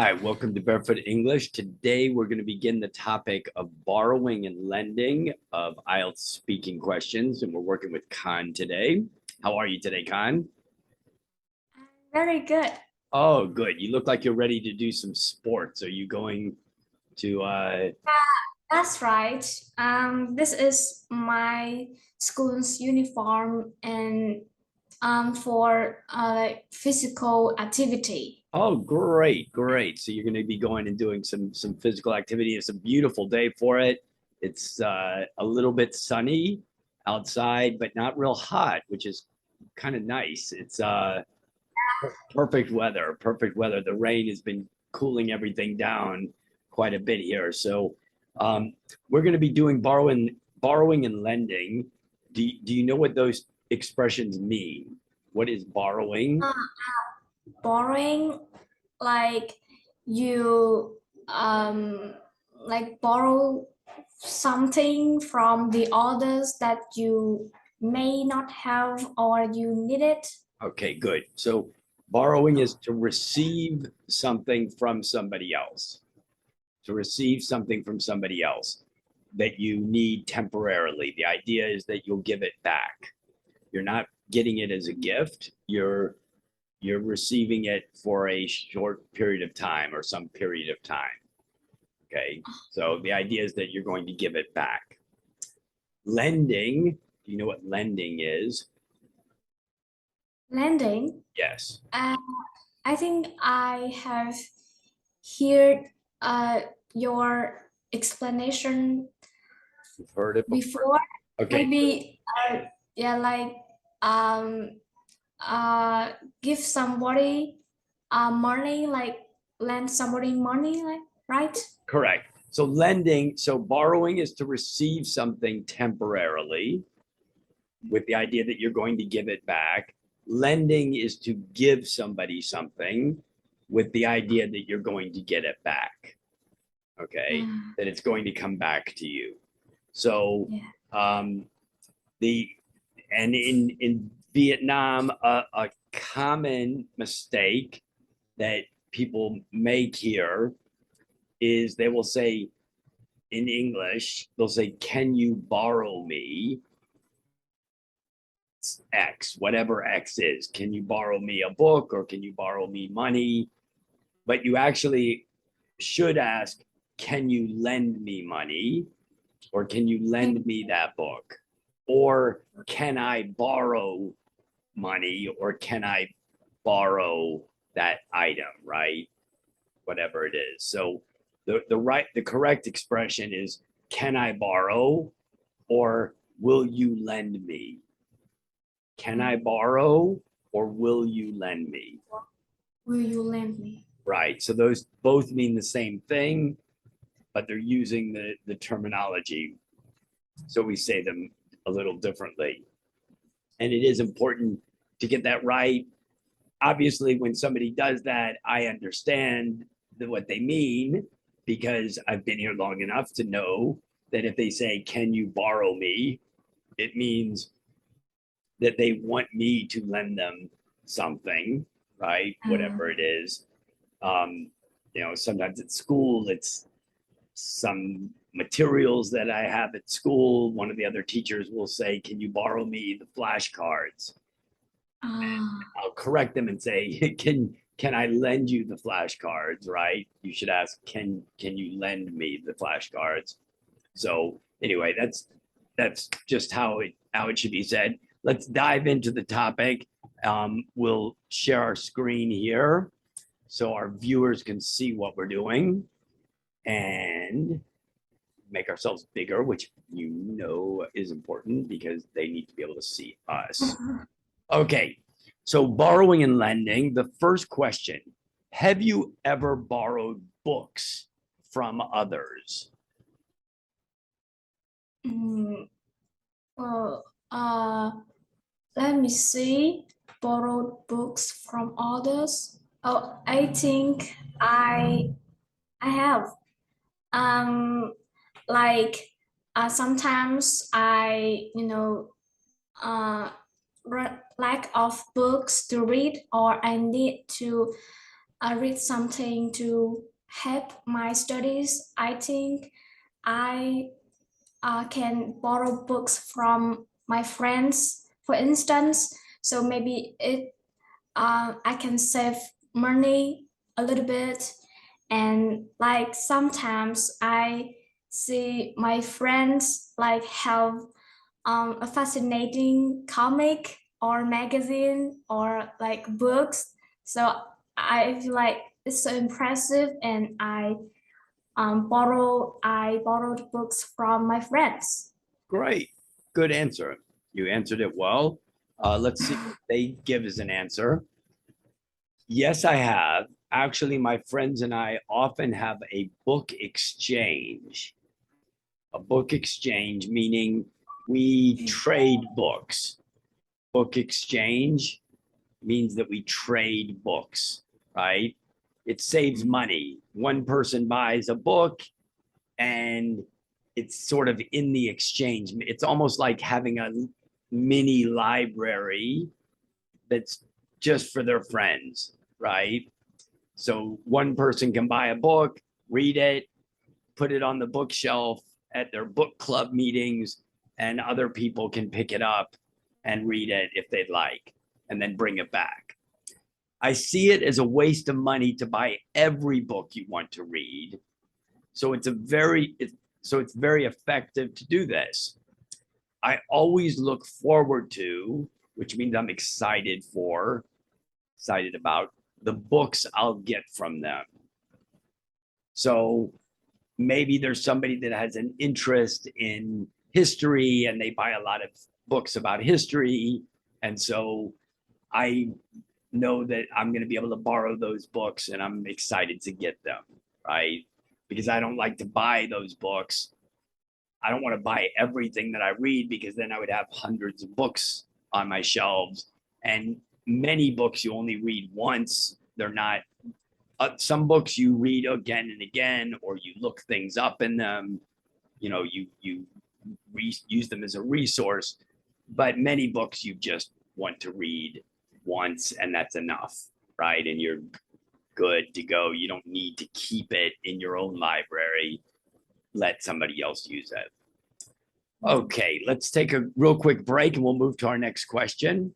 Hi, welcome to Barefoot English. Today, we're going to begin the topic of borrowing and lending of IELTS speaking questions, and we're working with Khan today. How are you today, Khan? Very good. Oh, good. You look like you're ready to do some sports. Are you going to That's right. This is my school's uniform and for like physical activity. Oh, great, great. So you're going to be going and doing some physical activity. It's a beautiful day for it. It's a little bit sunny outside, but not real hot, which is kind of nice. It's perfect weather, perfect weather. The rain has been cooling everything down quite a bit here. So we're going to be doing borrowing and lending. Do you know what those expressions mean? What is borrowing? Uh, Borrowing, like you like borrow something from the others that you may not have or you need it. Okay, good. So borrowing is to receive something from somebody else. To receive something from somebody else that you need temporarily. The idea is that you'll give it back. You're not getting it as a gift. You're receiving it for a short period of time or some period of time. Okay. So the idea is that you're going to give it back. Lending, do you know what lending is? Lending. Yes. Uh, I think I have heard your explanation You've heard it before. before. Okay. Maybe yeah, like um uh give somebody money, like lend somebody money, like right? Correct. So lending, so borrowing is to receive something temporarily with the idea that you're going to give it back. Lending is to give somebody something with the idea that you're going to get it back. Okay. Mm, That it's going to come back to you. So yeah. um the and in Vietnam, a common mistake that people make here is they will say in English, they'll say, "Can you borrow me X, whatever X is? Can you borrow me a book or can you borrow me money?" But you actually should ask, "Can you lend me money or can you lend me that book? Or can I borrow money or can I borrow that item?" Right? Whatever it is. So the correct expression is, "Can I borrow?" or "Will you lend me?" Can I borrow or will you lend me? Will you lend me? Right. So those both mean the same thing, but they're using the terminology. So we say them a little differently. And it is important to get that right. Obviously, when somebody does that, I understand what they mean because I've been here long enough to know that if they say, "Can you borrow me?" it means that they want me to lend them something, right? Whatever it is. Um, sometimes at school, it's some materials that I have at school. One of the other teachers will say, "Can you borrow me the flashcards?" I'll correct them and say, "Can I lend you the flashcards?" Right? You should ask, "Can you lend me the flashcards?" So anyway, that's just how it should be said. Let's dive into the topic. We'll share our screen here so our viewers can see what we're doing and make ourselves bigger, which is important because they need to be able to see us. Okay, so borrowing and lending. The first question: have you ever borrowed books from others? Mm, well, let me see. Borrowed books from others. Oh, I think I have. Um, like sometimes uh, lack of books to read, or I need to I read something to help my studies. I think I can borrow books from my friends, for instance. So maybe I can save money a little bit. And like sometimes I see my friends like have a fascinating comic or magazine or like books. So I feel like it's so impressive, and I borrowed books from my friends. Great. Good answer. You answered it well. Let's see if they give us an answer. Yes, I have. Actually, my friends and I often have a book exchange. A book exchange, meaning we trade books. Book exchange means that we trade books, right? It saves money. One person buys a book and it's sort of in the exchange. It's almost like having a mini library that's just for their friends, right? So one person can buy a book, read it, put it on the bookshelf at their book club meetings, and other people can pick it up and read it if they'd like, and then bring it back. I see it as a waste of money to buy every book you want to read. So it's very effective to do this. I always look forward to, which means I'm excited about the books I'll get from them. So maybe there's somebody that has an interest in history and they buy a lot of books about history. And so I know that I'm going to be able to borrow those books and I'm excited to get them, right? Because I don't like to buy those books. I don't want to buy everything that I read because then I would have hundreds of books on my shelves. And many books you only read once. They're not, some books you read again and again, or you look things up in them. You know, you use them as a resource. But many books you just want to read once and that's enough, right? And you're good to go. You don't need to keep it in your own library. Let somebody else use it. Okay, let's take a real quick break and we'll move to our next question.